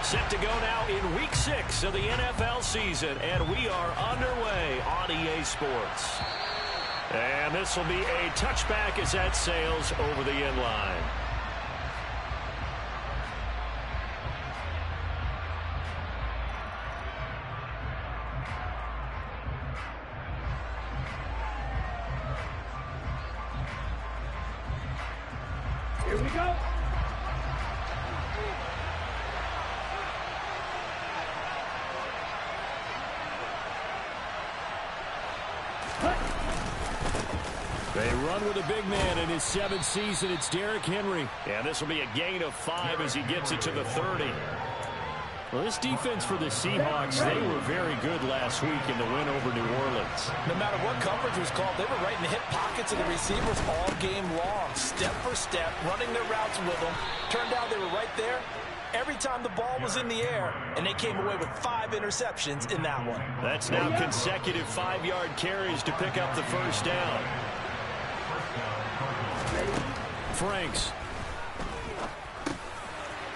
Set to go now in Week 6 of the NFL season, and we are underway on EA Sports. And this will be a touchback as that sails over the end line. Here we go. They run with a big man in his 7th season. It's Derrick Henry. And this will be a gain of 5 as he gets it to the 30. Well, this defense for the Seahawks, they were very good last week in the win over New Orleans. No matter what coverage was called, they were right in the hip pockets of the receivers all game long, step for step, running their routes with them. Turned out they were right there every time the ball was in the air, and they came away with 5 interceptions in that one. That's now consecutive 5-yard carries to pick up the first down. Franks.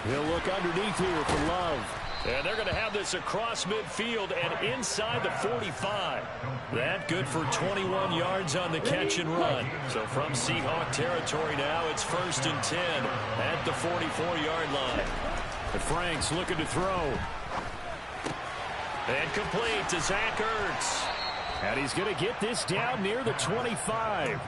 He'll look underneath here for Love. And they're going to have this across midfield and inside the 45. That good for 21 yards on the catch and run. So from Seahawk territory now, it's 1st and 10 at the 44-yard line. And Franks looking to throw. And complete to Zach Ertz. And he's going to get this down near the 25.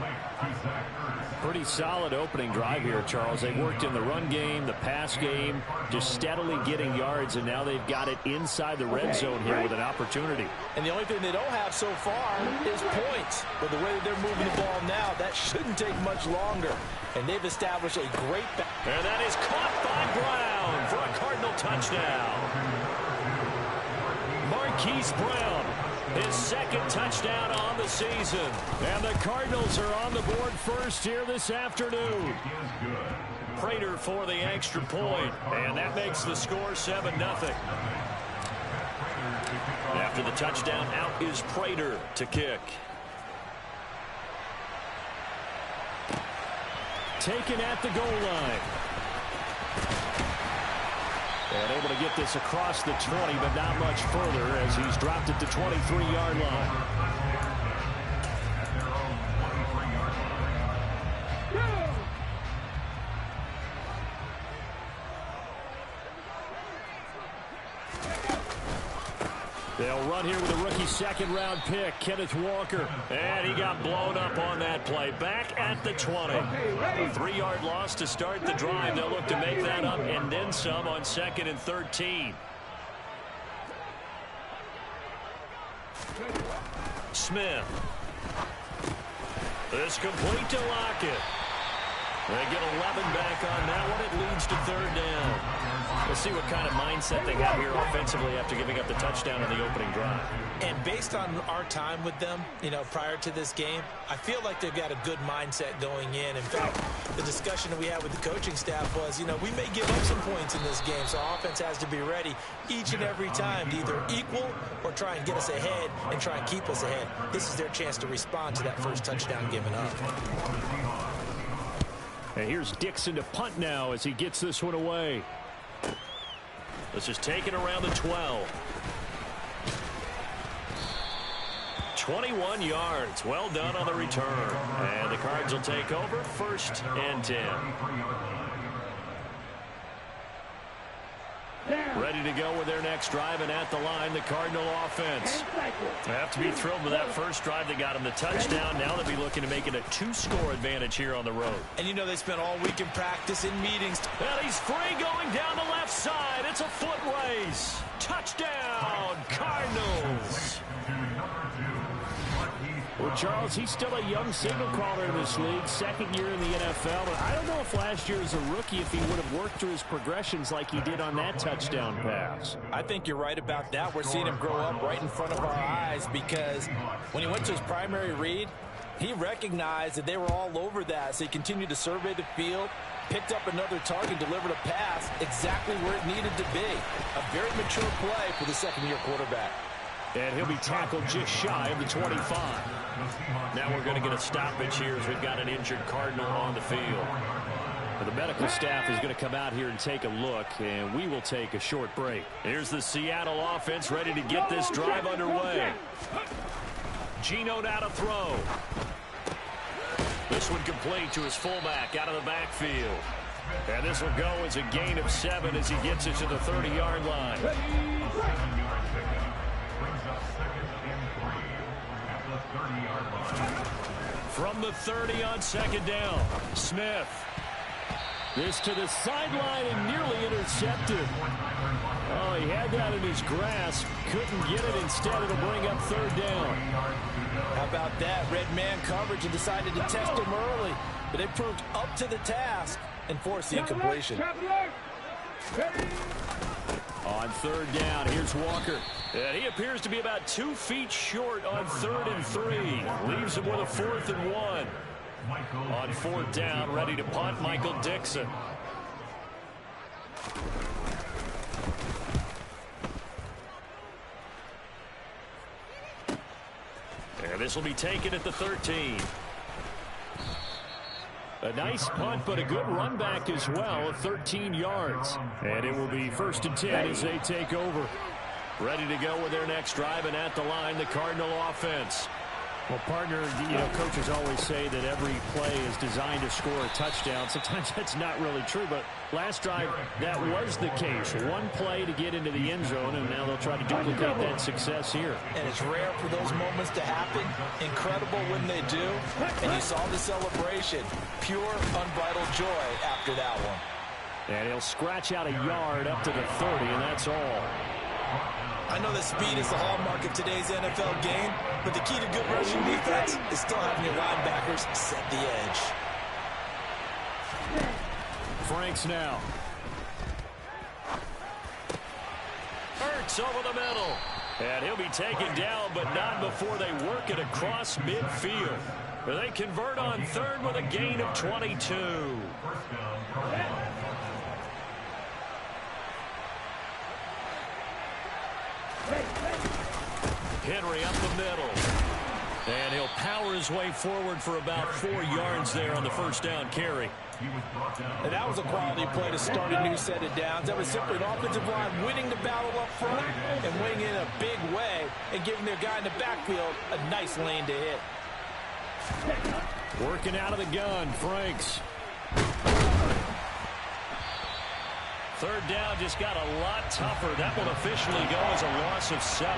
Pretty solid opening drive here, Charles. They worked in the run game, the pass game, just steadily getting yards, and now they've got it inside the red zone here with an opportunity. And the only thing they don't have so far is points. But the way that they're moving the ball now, that shouldn't take much longer. And they've established a great... And that is caught by Brown for a Cardinal touchdown. Marquise Brown, his 2nd touchdown on the season. And the Cardinals are on the board first here this afternoon. Prater for the extra point, and that makes the score 7-0. After the touchdown, out is Prater to kick. Taken at the goal line. And able to get this across the 20, but not much further as he's dropped it to 23-yard line. They'll run here with a rookie 2nd-round pick, Kenneth Walker. And he got blown up on that play. Back at the 20. A 3-yard loss to start the drive. They'll look to make that up and then some on 2nd and 13. Smith. This complete to Lockett. They get 11 back on that one. It leads to 3rd down. Let's see what kind of mindset they have here offensively after giving up the touchdown on the opening drive. And based on our time with them, prior to this game, I feel like they've got a good mindset going in. In fact, the discussion that we had with the coaching staff was, we may give up some points in this game, so our offense has to be ready each and every time to either equal or try and get us ahead and try and keep us ahead. This is their chance to respond to that first touchdown given up. And here's Dixon to punt now as he gets this one away. This is taken around the 12. 21 yards. Well done on the return. And the Cards will take over 1st and 10. Ready to go with their next drive, and at the line, the Cardinal offense. They have to be thrilled with that first drive. They got them the touchdown. Now they'll be looking to make it a 2-score advantage here on the road. And they spent all week in practice, in meetings. And he's free going down the left side. It's a foot race. Touchdown, Cardinals. Well, Charles, he's still a young signal caller in this league, 2nd year in the NFL. But I don't know if last year as a rookie, if he would have worked through his progressions like he did on that touchdown pass. I think you're right about that. We're seeing him grow up right in front of our eyes because when he went to his primary read, he recognized that they were all over that. So he continued to survey the field, picked up another target, delivered a pass exactly where it needed to be. A very mature play for the 2nd-year quarterback. And he'll be tackled just shy of the 25. Now we're going to get a stoppage here as we've got an injured Cardinal on the field. The medical staff is going to come out here and take a look, and we will take a short break. Here's the Seattle offense ready to get this drive underway. Geno now to throw. This one complete to his fullback out of the backfield. And this will go as a gain of 7 as he gets it to the 30-yard line. From the 30 on second down, Smith. This to the sideline and nearly intercepted. Oh, he had that in his grasp. Couldn't get it. Instead, it'll bring up third down. How about that? Red man coverage and decided to test him early. But they proved up to the task and forced the incompletion. On third down, here's Walker. And he appears to be about 2 feet short on 3rd and 3. Leaves him with a 4th and 1. On 4th down, ready to punt, Michael Dixon. And this will be taken at the 13. A nice punt, but a good run back as well at 13 yards. And it will be 1st and 10 as they take over. Ready to go with their next drive, and at the line, the Cardinal offense. Well, partner, coaches always say that every play is designed to score a touchdown. Sometimes that's not really true, but last drive, that was the case. One play to get into the end zone, and now they'll try to duplicate that success here. And it's rare for those moments to happen. Incredible when they do. And you saw the celebration. Pure, unbridled joy after that one. And he'll scratch out a yard up to the 30, and that's all. I know that speed is the hallmark of today's NFL game, but the key to good rushing defense is still having your linebackers set the edge. Franks now. Hurts over the middle. And he'll be taken down, but not before they work it across midfield. They convert on 3rd with a gain of 22. Henry up the middle. And he'll power his way forward for about 4 yards there on the 1st down carry. And that was a quality play to start a new set of downs. That was simply an offensive line winning the battle up front and winning in a big way and giving their guy in the backfield a nice lane to hit. Working out of the gun, Franks. 3rd down just got a lot tougher. That will officially go as a loss of 7.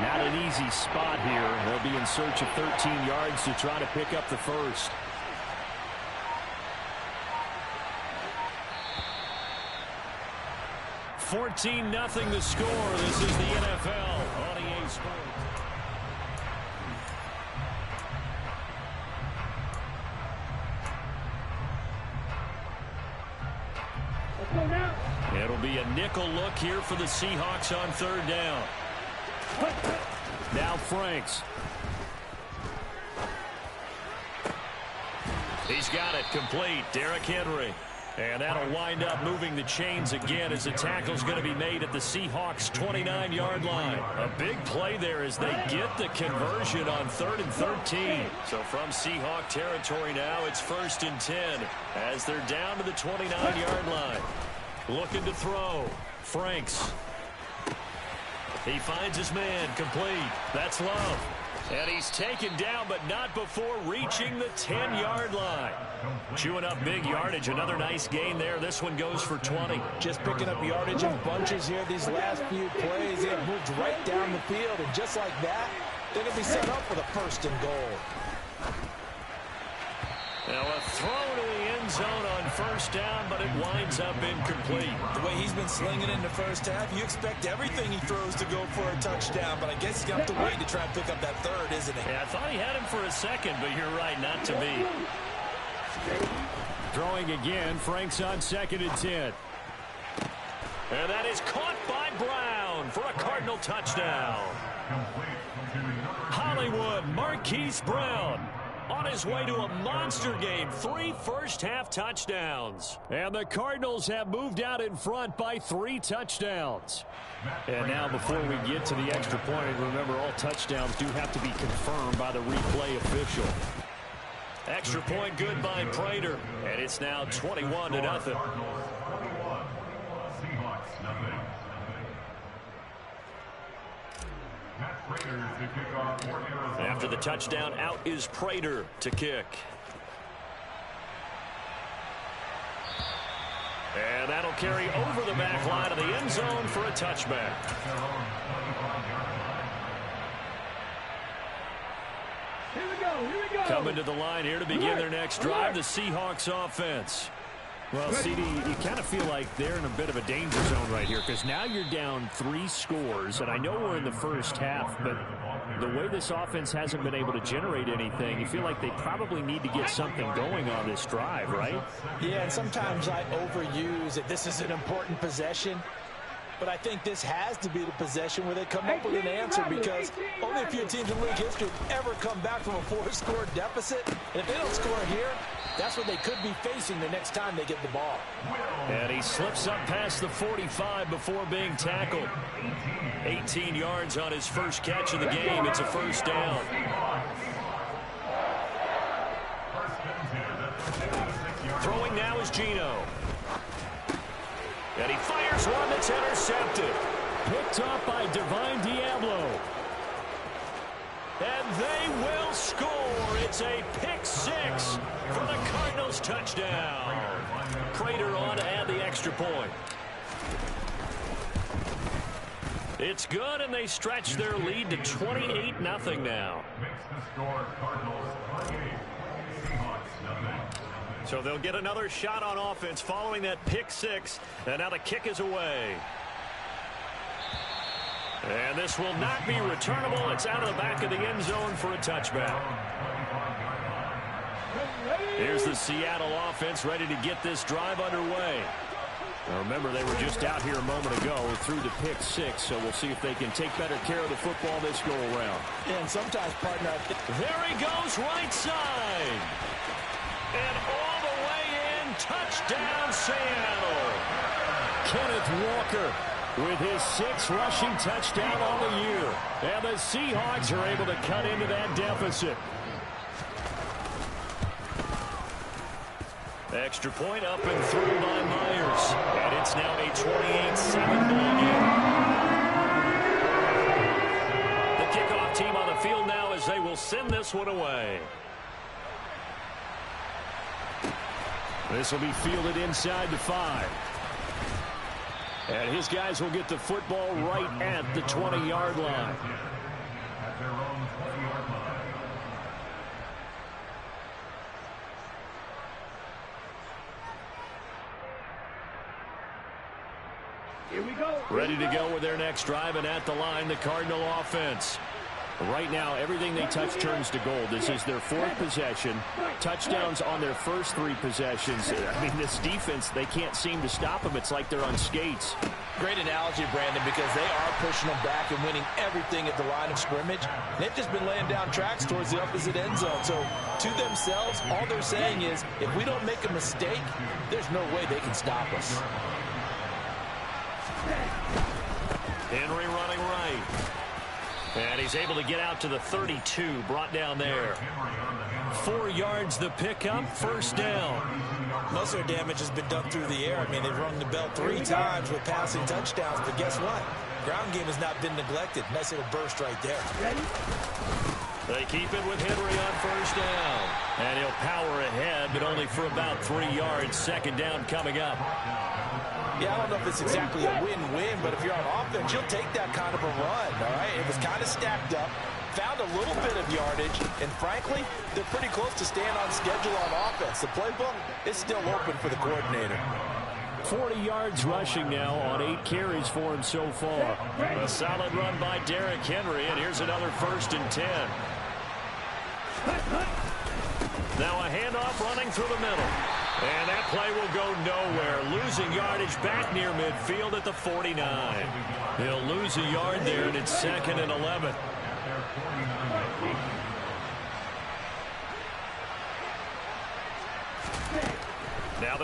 Not an easy spot here. They'll be in search of 13 yards to try to pick up the first. $14-0 the score. This is the NFL on EA Sports. It'll be a nickel look here for the Seahawks on 3rd down. Now Franks. He's got it complete. Derrick Henry. And that'll wind up moving the chains again as the tackle's going to be made at the Seahawks' 29-yard line. A big play there as they get the conversion on 3rd and 13. So from Seahawk territory now, it's 1st and 10 as they're down to the 29-yard line. Looking to throw. Franks. He finds his man complete. That's Love. And he's taken down, but not before reaching the 10-yard line. Chewing up big yardage. Another nice gain there. This one goes for 20. Just picking up yardage in bunches here these last few plays. They have moved right down the field, and just like that, they're going to be set up for the 1st and goal. Now a throw to the end zone on 1st down, but it winds up incomplete. The way he's been slinging in the first half, you expect everything he throws to go for a touchdown, but I guess he's going to have to wait to try and pick up that 3rd, isn't he? Yeah, I thought he had him for a second, but you're right, not to be. Throwing again, Franks on 2nd and 10. And that is caught by Brown for a Cardinal touchdown. Hollywood Marquise Brown on his way to a monster game. 3 first-half touchdowns. And the Cardinals have moved out in front by 3 touchdowns. And now before we get to the extra point, remember all touchdowns do have to be confirmed by the replay official. Extra point good by Prater. And it's now 21-0. After the touchdown, out is Prater to kick. And that'll carry over the back line of the end zone for a touchback. Here we go. Coming to the line here to begin their next drive, the Seahawks offense. Well, CD, you kind of feel like they're in a bit of a danger zone right here because now you're down 3 scores, and I know we're in the first half, but the way this offense hasn't been able to generate anything, you feel like they probably need to get something going on this drive, right? Yeah, and sometimes I overuse it. This is an important possession. But I think this has to be the possession where they come up with an answer because only a few teams in league history ever come back from a 4-score deficit. And if they don't score here, that's what they could be facing the next time they get the ball. And he slips up past the 45 before being tackled. 18 yards on his first catch of the game. It's a first down. Throwing now is Geno. And he fires one that's intercepted. Picked up by Divine Diablo. And they will score. It's a pick 6 for the Cardinals touchdown. Prater on to add the extra point. It's good, and they stretch their lead to 28-0 now. So they'll get another shot on offense following that pick 6. And now the kick is away. And this will not be returnable. It's out of the back of the end zone for a touchback. Here's the Seattle offense ready to get this drive underway. Now remember, they were just out here a moment ago through the pick 6, so we'll see if they can take better care of the football this go-around. And sometimes, partner, there he goes, right side. And all the way in, touchdown Seattle. Kenneth Walker with his 6th rushing touchdown on the year. And the Seahawks are able to cut into that deficit. Extra point up and through by Myers. And it's now a 28-7 ball game. The kickoff team on the field now as they will send this one away. This will be fielded inside the 5. And his guys will get the football right at the 20-yard line. Here we go. Ready to go with their next drive, and at the line, the Cardinal offense. Right now, everything they touch turns to gold. This is their 4th possession. Touchdowns on their first 3 possessions. I mean, this defense, they can't seem to stop them. It's like they're on skates. great analogy, Brandon, because they are pushing them back and winning everything at the line of scrimmage. They've just been laying down tracks towards the opposite end zone. So to themselves, all they're saying is, if we don't make a mistake, there's no way they can stop us. Henry running right. And he's able to get out to the 32, brought down there. 4 yards the pickup, first down. Most of their damage has been done through the air. I mean, they've rung the bell 3 times with passing touchdowns, but guess what? Ground game has not been neglected. Nice little burst right there. They keep it with Henry on first down. And he'll power ahead, but only for about 3 yards. Second down coming up. Yeah, I don't know if it's exactly a win-win, but if you're on offense, you'll take that kind of a run, all right? It was kind of stacked up, found a little bit of yardage, and frankly, they're pretty close to staying on schedule on offense. The playbook is still open for the coordinator. 40 yards rushing now on 8 carries for him so far. A solid run by Derrick Henry, and here's another 1st and 10. Now a handoff running through the middle. And that play will go nowhere. Losing yardage back near midfield at the 49. He'll lose a yard there, and it's 2nd and 11.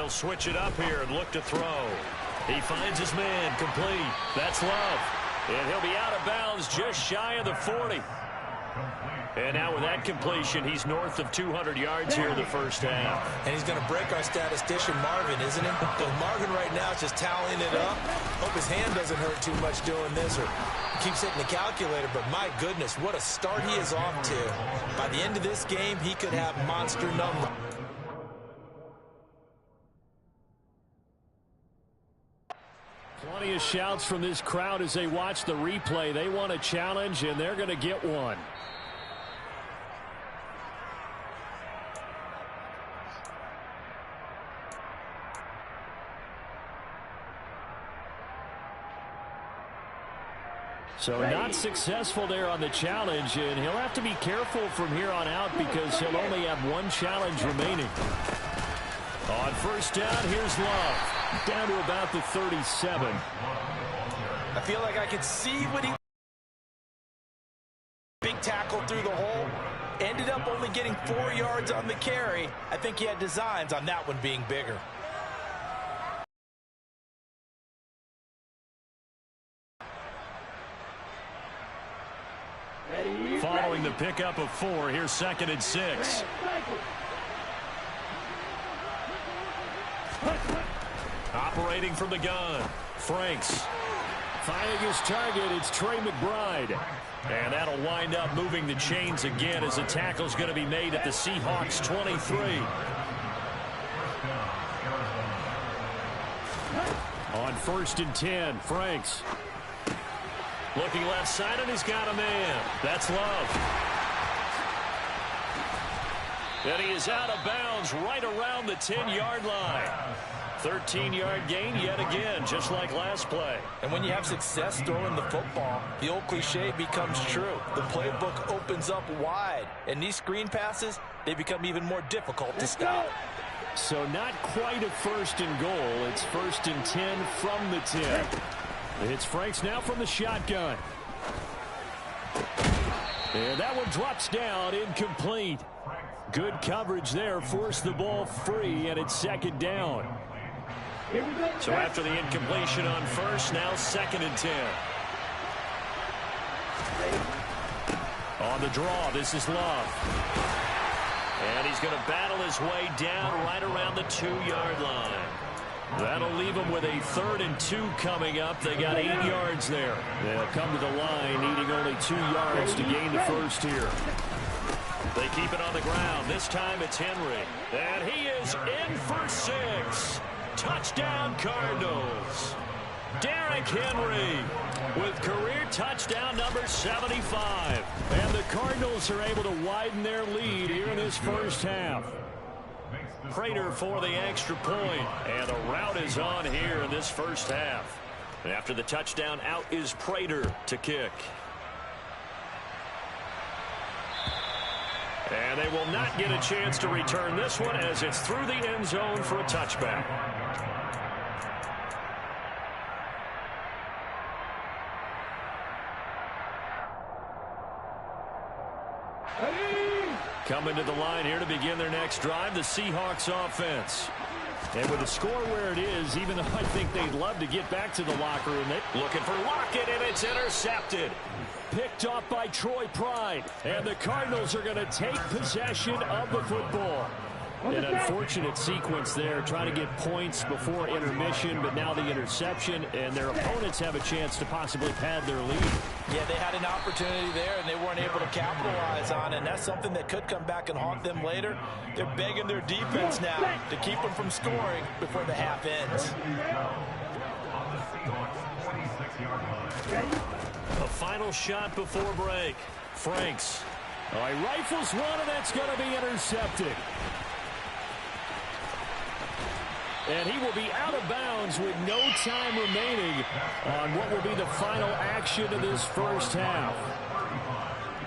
He'll switch it up here and look to throw. He finds his man, complete. That's Love. And he'll be out of bounds just shy of the 40. And now with that completion, he's north of 200 yards here in the first half. And he's going to break our statistician Marvin, isn't he? Because Marvin right now is just tallying it up. Hope his hand doesn't hurt too much doing this or keeps hitting the calculator. But my goodness, what a start he is off to. By the end of this game, he could have monster numbers. Plenty of shouts from this crowd as they watch the replay. They want a challenge, and they're going to get one. So not successful there on the challenge, and he'll have to be careful from here on out because he'll only have one challenge remaining. On first down, here's Love. Down to about the 37. I feel like I could see what he... Big tackle through the hole. Ended up only getting 4 yards on the carry. I think he had designs on that one being bigger. Following the pickup of 4, here's 2nd and 6. Operating from the gun, Franks. Finding his target, it's Trey McBride. And that'll wind up moving the chains again as the tackle's going to be made at the Seahawks 23. On 1st and 10, Franks. Looking left side, and he's got a man. That's Love. And he is out of bounds right around the 10-yard line. 13-yard gain yet again, just like last play. And when you have success throwing the football, the old cliche becomes true. The playbook opens up wide, and these screen passes, they become even more difficult to stop. So not quite a 1st and goal. It's 1st and 10 from the 10. It's Franks now from the shotgun. And that one drops down, incomplete. Good coverage there, forced the ball free, and it's 2nd down. So after the incompletion on 1st, now 2nd and 10. On the draw, this is Love. And he's going to battle his way down right around the 2-yard line. That'll leave them with a 3rd and 2 coming up. They got 8 yards there. They'll come to the line, needing only 2 yards to gain the 1st here. They keep it on the ground. This time it's Henry. And he is in for 6. Touchdown, Cardinals. Derrick Henry with career touchdown number 75. And the Cardinals are able to widen their lead here in this first half. Prater for the extra point. And the route is on here in this first half. And after the touchdown, out is Prater to kick. And they will not get a chance to return this one as it's through the end zone for a touchback. Coming to the line here to begin their next drive, the Seahawks offense. And with the score where it is, even though I think they'd love to get back to the locker room, looking for Lockett, and it's intercepted. Picked off by Troy Pride. And the Cardinals are going to take possession of the football. An unfortunate sequence there, trying to get points before intermission, but now the interception, and their opponents have a chance to possibly pad their lead. Yeah, they had an opportunity there, and they weren't able to capitalize on it, and that's something that could come back and haunt them later. They're begging their defense now to keep them from scoring before the half ends. A final shot before break. Franks. All right, rifles one, and that's going to be intercepted. And he will be out of bounds with no time remaining on what will be the final action of this first half.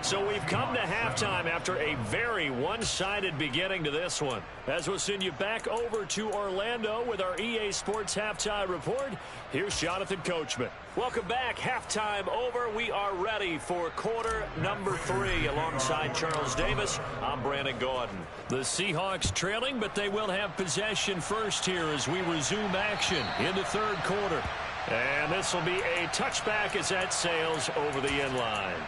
So we've come to halftime after a very one-sided beginning to this one. As we'll send you back over to Orlando with our EA Sports Halftime Report, here's Jonathan Coachman. Welcome back. Halftime over. We are ready for quarter number 3. Alongside Charles Davis, I'm Brandon Gordon. The Seahawks trailing, but they will have possession first here as we resume action in the third quarter. And this will be a touchback as that sails over the end line.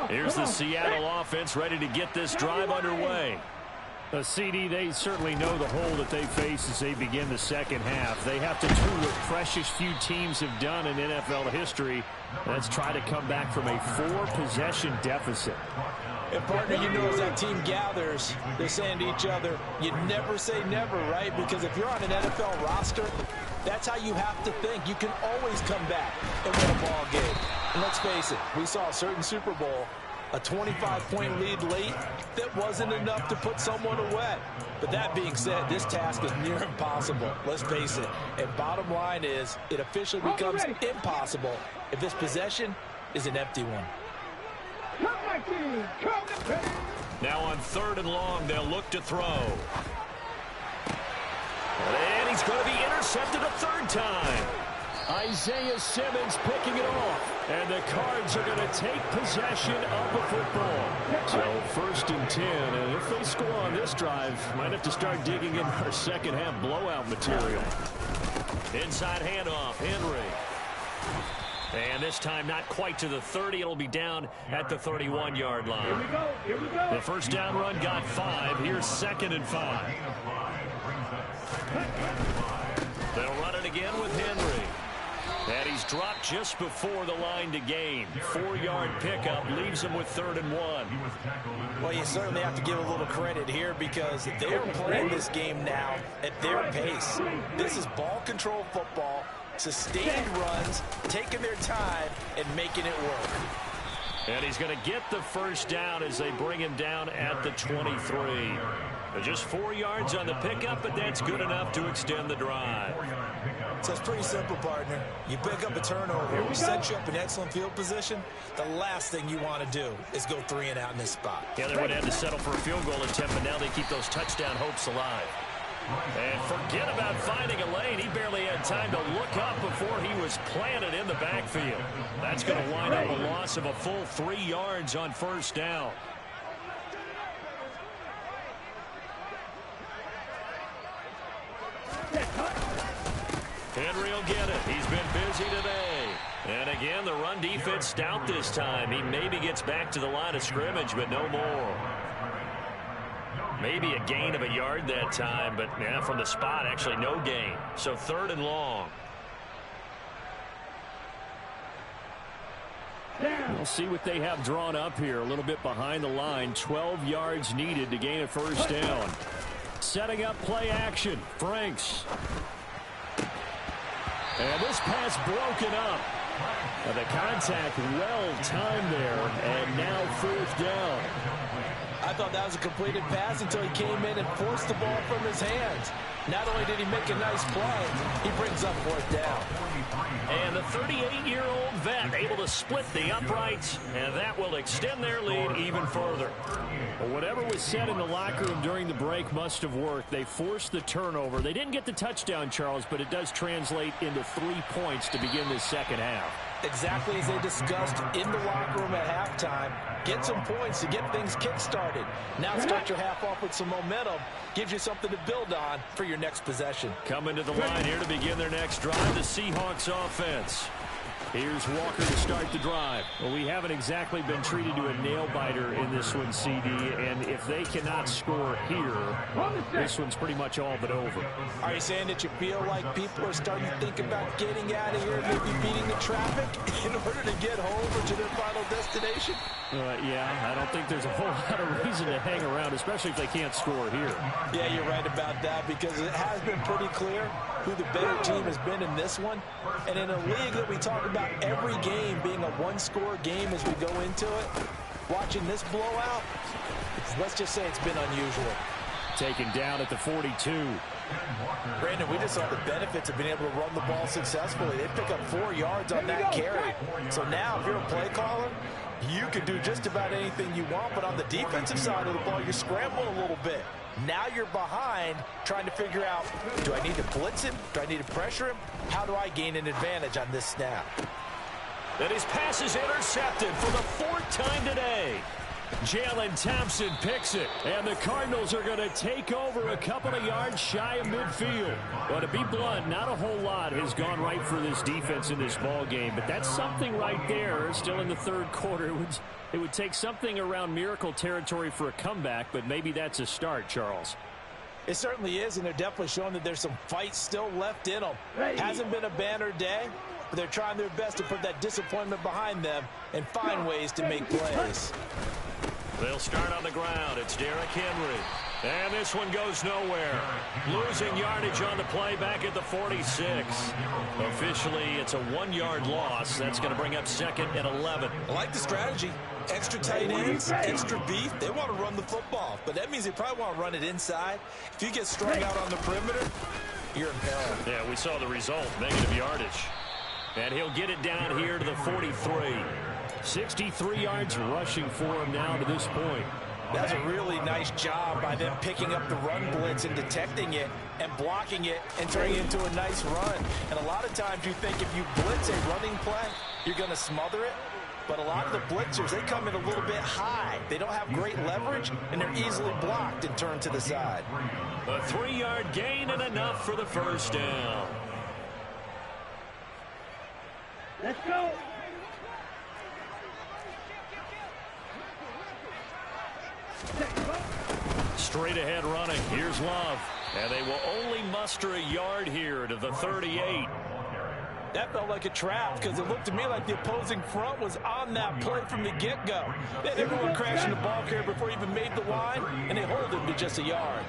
Here's the Seattle offense ready to get this drive underway. CD, they certainly know the hole that they face as they begin the second half. They have to do what precious few teams have done in NFL history. Let's try to come back from a 4-possession deficit. And, partner, you know, as that team gathers, they're saying to each other, you never say never, right? Because if you're on an NFL roster, that's how you have to think. You can always come back and win a ball game. And let's face it, we saw a certain Super Bowl, a 25-point lead late that wasn't enough to put someone away. But that being said, this task is near impossible. Let's face it. And bottom line is, it officially becomes impossible if this possession is an empty one. Now on 3rd and long, they'll look to throw. And he's going to be intercepted a third time. Isaiah Simmons picking it off. And the Cards are going to take possession of the football. So 1st and 10. And if they score on this drive, might have to start digging in our second half blowout material. Inside handoff, Henry. And this time not quite to the 30. It'll be down at the 31-yard line. Here we go. Here we go. The first down run got 5. Here's 2nd and 5. They'll run it again with Henry. And he's dropped just before the line to gain. 4-yard pickup leaves him with 3rd and 1. Well, you certainly have to give a little credit here because they're playing this game now at their pace. This is ball control football, sustained runs, taking their time, and making it work. And he's going to get the first down as they bring him down at the 23. Just 4 yards on the pickup, but that's good enough to extend the drive. So it's pretty simple, partner. You pick up a turnover, we set you up in excellent field position. The last thing you want to do is go 3 and out in this spot. Yeah, they would have to settle for a field goal attempt, but now they keep those touchdown hopes alive. And forget about finding a lane. He barely had time to look up before he was planted in the backfield. That's going to wind up a loss of a full 3 yards on first down. Henry will get it. He's been busy today. And again, the run defense stout this time. He maybe gets back to the line of scrimmage, but no more. Maybe a gain of a yard that time, but yeah, from the spot, actually no gain. So 3rd and long. We'll see what they have drawn up here. A little bit behind the line. 12 yards needed to gain a first down. Setting up play action. Franks. And this pass broken up. The contact well timed there. And now 4th down. I thought that was a completed pass until he came in and forced the ball from his hands. Not only did he make a nice play, he brings up 4th down. And the 38-year-old vet able to split the uprights, and that will extend their lead even further. Well, whatever was said in the locker room during the break must have worked. They forced the turnover. They didn't get the touchdown, Charles, but it does translate into 3 points to begin this second half. Exactly as they discussed in the locker room at halftime. Get some points to get things kick-started. Now start your half off with some momentum. Gives you something to build on for your next possession. Coming to the line here to begin their next drive, the Seahawks offense. Here's Walker to start the drive. Well, we haven't exactly been treated to a nail-biter in this one, CD, and if they cannot score here, this one's pretty much all but over. Are you saying that you feel like people are starting to think about getting out of here, maybe beating the traffic in order to get home or to their final destination? Yeah, I don't think there's a whole lot of reason to hang around, especially if they can't score here. Yeah, you're right about that because it has been pretty clear who the better team has been in this one. And in a league that we talk about every game being a one-score game as we go into it, watching this blowout, let's just say it's been unusual. Taken down at the 42. Brandon, we just saw the benefits of being able to run the ball successfully. They pick up 4 yards on that carry. So now if you're a play caller, you can do just about anything you want, but on the defensive side of the ball, you're scrambling a little bit. Now you're behind trying to figure out, do I need to blitz him? Do I need to pressure him? How do I gain an advantage on this snap? And his pass is intercepted for the 4th time today. Jalen Thompson picks it, and the Cardinals are going to take over a couple of yards shy of midfield. Well, to be blunt, not a whole lot has gone right for this defense in this ball game, but that's something right there. Still in the 3rd quarter, it would take something around miracle territory for a comeback, but maybe that's a start, Charles. It certainly is, and they're definitely showing that there's some fight still left in them. Hasn't been a banner day, but they're trying their best to put that disappointment behind them and find ways to make plays. They'll start on the ground. It's Derrick Henry. And this one goes nowhere. Losing yardage on the play back at the 46. Officially, it's a 1-yard loss. That's going to bring up 2nd and 11. I like the strategy. Extra tight ends, extra beef. They want to run the football, but that means they probably want to run it inside. If you get strung out on the perimeter, you're in peril. Yeah, we saw the result. Negative yardage. And he'll get it down here to the 43. 63 yards rushing for him now to this point. That's a really nice job by them picking up the run blitz and detecting it and blocking it and turning it into a nice run. And a lot of times you think if you blitz a running play, you're going to smother it. But a lot of the blitzers, they come in a little bit high. They don't have great leverage, and they're easily blocked and turned to the side. A 3-yard gain and enough for the first down. Let's go. Straight ahead running. Here's Love. And they will only muster a yard here to the 38. That felt like a trap because it looked to me like the opposing front was on that play from the get-go. They had everyone crashing the ball carrier before he even made the line, and they hold him to just a yard.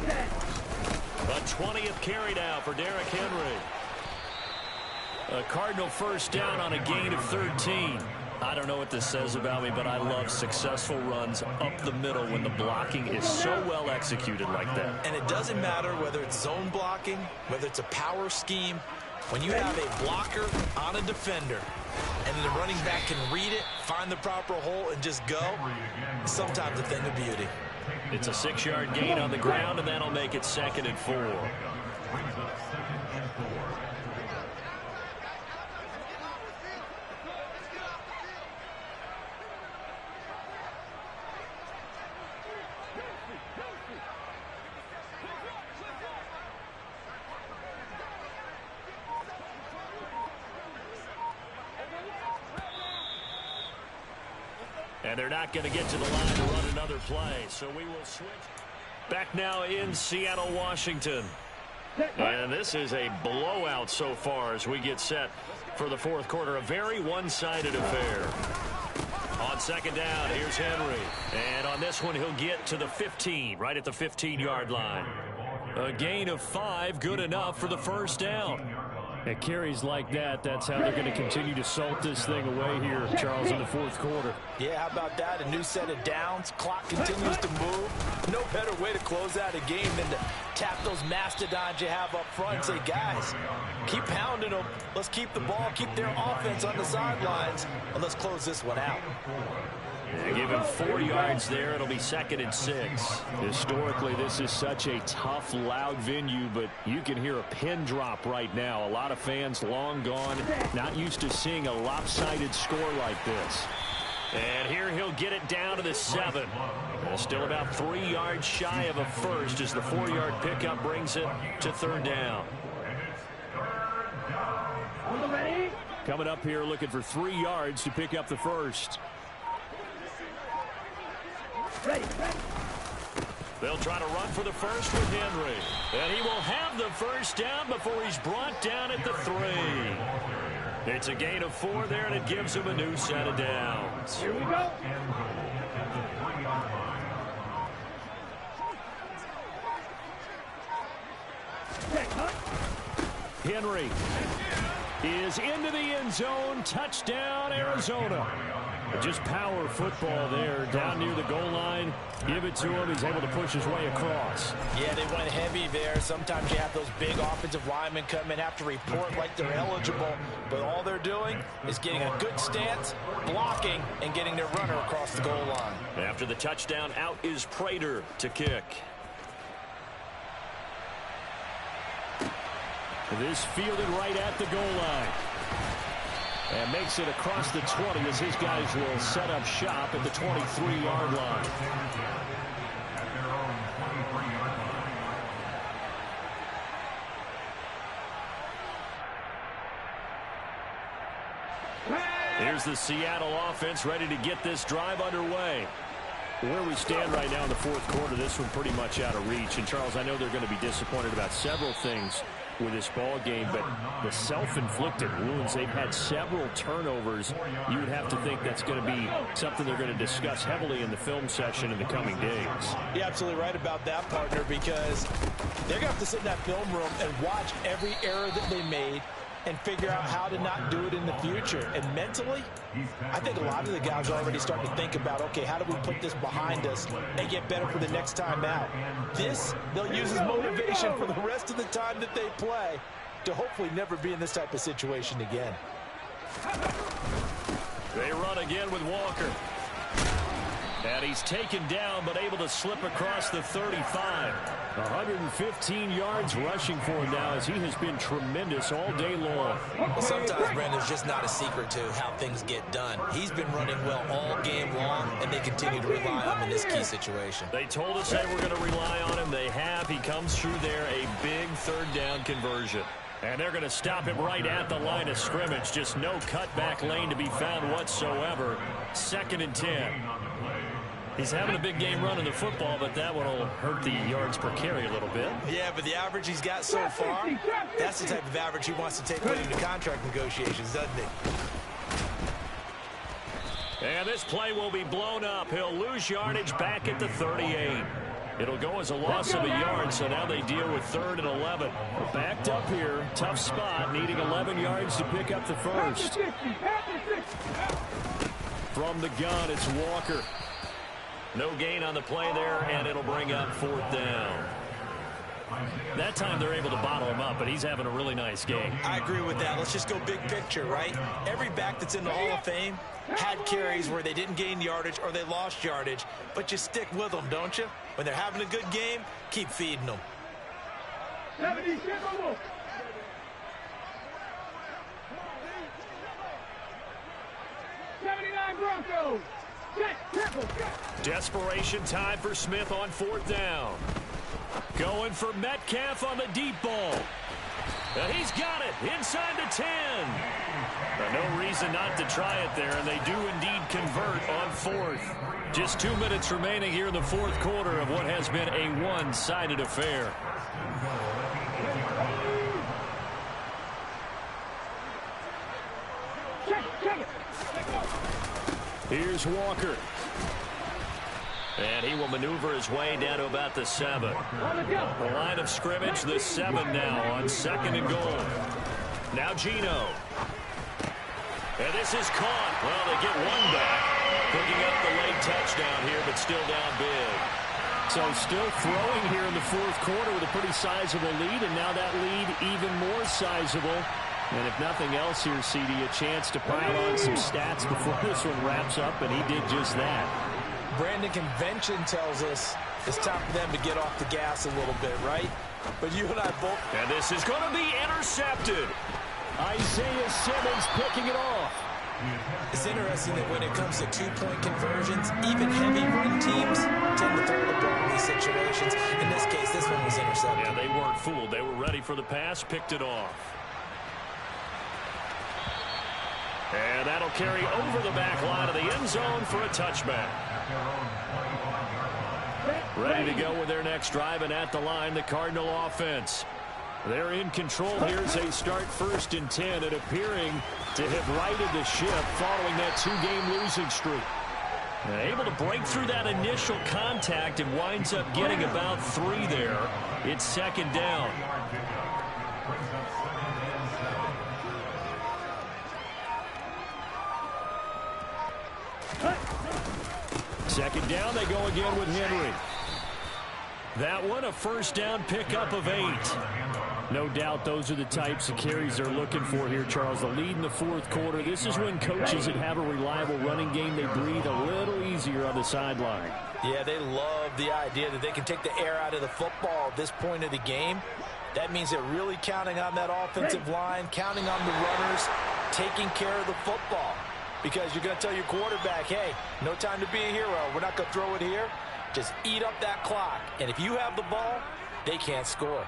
A 20th carry now for Derrick Henry. A Cardinal first down on a gain of 13. I don't know what this says about me, but I love successful runs up the middle when the blocking is so well executed like that. And it doesn't matter whether it's zone blocking, whether it's a power scheme. When you have a blocker on a defender and the running back can read it, find the proper hole, and just go, it's sometimes a thing of beauty. It's a 6-yard gain on the ground, and that'll make it 2nd and 4. And they're not going to get to the line to run another play, so we will switch. Back now in Seattle, Washington. And this is a blowout so far as we get set for the 4th quarter. A very one-sided affair. On 2nd down, here's Henry. And on this one, he'll get to the 15, right at the 15-yard line. A gain of 5, good enough for the first down. At carries like that, that's how they're going to continue to salt this thing away here, Charles, in the 4th quarter. Yeah, how about that? A new set of downs. Clock continues to move. No better way to close out a game than to tap those mastodons you have up front and say, guys, keep pounding them. Let's keep the ball, keep their offense on the sidelines, and let's close this one out. Give him 4 yards there. It'll be 2nd and 6. Historically, this is such a tough, loud venue, but you can hear a pin drop right now. A lot of fans long gone, not used to seeing a lopsided score like this. And here he'll get it down to the 7. Still about 3 yards shy of a first as the 4-yard pickup brings it to 3rd down. Coming up here looking for 3 yards to pick up the first. They'll try to run for the first with Henry. And he will have the first down before he's brought down at the 3. It's a gain of 4 there, and it gives him a new set of downs. Here we go. Henry is into the end zone. Touchdown, Arizona. Just power football there down near the goal line. Give it to him. He's able to push his way across. Yeah, they went heavy there. Sometimes you have those big offensive linemen come in, have to report like they're eligible. But all they're doing is getting a good stance, blocking, and getting their runner across the goal line. After the touchdown, out is Prater to kick. This fielded right at the goal line. And makes it across the 20 as his guys will set up shop at the 23-yard line. Here's the Seattle offense ready to get this drive underway. Where we stand right now in the fourth quarter, this one pretty much out of reach. And, Charles, I know they're going to be disappointed about several things with this ball game, but the self-inflicted wounds, they've had several turnovers. You would have to think that's going to be something they're going to discuss heavily in the film session in the coming days. You're absolutely right about that, partner, because they're going to have to sit in that film room and watch every error that they made and figure out how to not do it in the future. And mentally, I think a lot of the guys are already starting to think about, okay, how do we put this behind us and get better for the next time out? This, they'll use as motivation for the rest of the time that they play to hopefully never be in this type of situation again. They run again with Walker. And he's taken down, but able to slip across the 35. 115 yards rushing for him now as he has been tremendous all day long. Well, sometimes, Brandon, it's just not a secret to how things get done. He's been running well all game long, and they continue to rely on him in this key situation. They told us they were going to rely on him. They have. He comes through there, a big third down conversion. And they're going to stop him right at the line of scrimmage. Just no cutback lane to be found whatsoever. 2nd and 10. He's having a big game running the football, but that one will hurt the yards per carry a little bit. Yeah, but the average he's got so far, that's the type of average he wants to take into contract negotiations, doesn't he? And this play will be blown up. He'll lose yardage back at the 38. It'll go as a loss of a yard, so now they deal with 3rd and 11. Backed up here, tough spot, needing 11 yards to pick up the first. From the gun, it's Walker. No gain on the play there, and it'll bring up 4th down. That time they're able to bottle him up, but he's having a really nice game. I agree with that. Let's just go big picture, right? Every back that's in the Hall of Fame had carries where they didn't gain yardage or they lost yardage, but you stick with them, don't you? When they're having a good game, keep feeding them. 79 Broncos. Desperation time for Smith on 4th down. Going for Metcalf on the deep ball. And he's got it inside the 10. No reason not to try it there, and they do indeed convert on 4th. Just 2 minutes remaining here in the fourth quarter of what has been a one-sided affair. Here's Walker. And he will maneuver his way down to about the 7. The line of scrimmage, the 7 now on 2nd and goal. Now Gino. And this is caught. Well, they get one back. Picking up the late touchdown here, but still down big. So still throwing here in the fourth quarter with a pretty sizable lead, and now that lead even more sizable. And if nothing else here, CD, a chance to pile on some stats before this one wraps up, and he did just that. Brandon, convention tells us it's time for them to get off the gas a little bit, right? But you and I both... And this is going to be intercepted. Isaiah Simmons picking it off. It's interesting that when it comes to two-point conversions, even heavy run teams tend to throw the ball in these situations. In this case, this one was intercepted. Yeah, they weren't fooled. They were ready for the pass, picked it off. And that'll carry over the back line of the end zone for a touchback. Ready to go with their next drive, and at the line, the Cardinal offense. They're in control here as they start 1st and 10 and appearing to have righted the ship following that 2-game losing streak. And able to break through that initial contact and winds up getting about 3 there. It's 2nd down. Second down, they go again with Henry. That one, a first down pickup of 8. No doubt those are the types of carries they're looking for here, Charles. The lead in the fourth quarter. This is when coaches that have a reliable running game, they breathe a little easier on the sideline. Yeah, they love the idea that they can take the air out of the football at this point of the game. That means they're really counting on that offensive line, counting on the runners, taking care of the football. Because you're going to tell your quarterback, hey, no time to be a hero. We're not going to throw it here. Just eat up that clock. And if you have the ball, they can't score.